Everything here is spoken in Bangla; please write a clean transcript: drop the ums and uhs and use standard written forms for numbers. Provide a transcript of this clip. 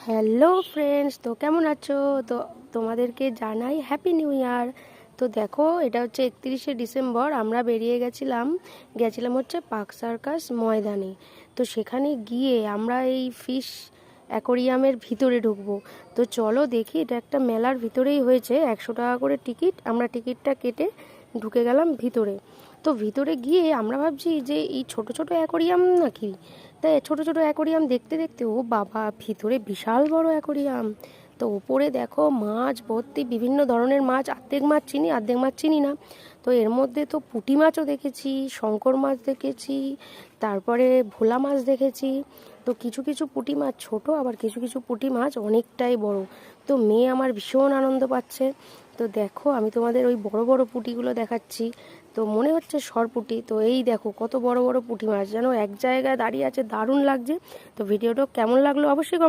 হ্যালো ফ্রেন্ডস, তো কেমন আছো? তো তোমাদেরকে জানাই হ্যাপি নিউ ইয়ার। তো দেখো, এটা হচ্ছে 31শে ডিসেম্বর। আমরা বেরিয়ে গেছিলাম হচ্ছে পার্ক সার্কাস ময়দানে। তো সেখানে গিয়ে আমরা এই ফিশ অ্যাকোরিয়ামের ভিতরে ঢুকবো। তো চলো দেখি, এটা একটা মেলার ভিতরেই হয়েছে। 100 টাকা করে টিকিট। আমরা টিকিটটা কেটে ঢুকে গেলাম ভিতরে। তো ভিতরে গিয়ে আমরা ভাবছি যে এই ছোট ছোট অ্যাকোরিয়াম নাকি। তাই ছোট ছোট অ্যাকোরিয়াম দেখতে দেখতে, ও বাবা, ভিতরে বিশাল বড় অ্যাকোরিয়াম। তো ওপরে দেখো মাছ ভর্তি, বিভিন্ন ধরনের মাছ। অর্ধেক মাছ চিনি, অর্ধেক মাছ চিনি না। তো এর মধ্যে তো পুঁটি মাছও দেখেছি, শঙ্কর মাছ দেখেছি, তারপরে ভোলা মাছ দেখেছি। তো কিছু কিছু পুঁটি মাছ ছোট, আবার কিছু কিছু পুঁটি মাছ অনেকটাই বড়। তো মেয়ে আমার ভীষণ আনন্দ পাচ্ছে। তো দেখো, আমি তোমাদের ওই বড় বড় পুঁটিগুলো দেখাচ্ছি। তো মনে হচ্ছে সরপুঁটি। তো এই দেখো কত বড় বড় পুঁটি মাছ, যেন এক জায়গায় দাঁড়িয়ে আছে, দারুণ লাগছে। তো ভিডিওটা কেমন লাগলো অবশ্যই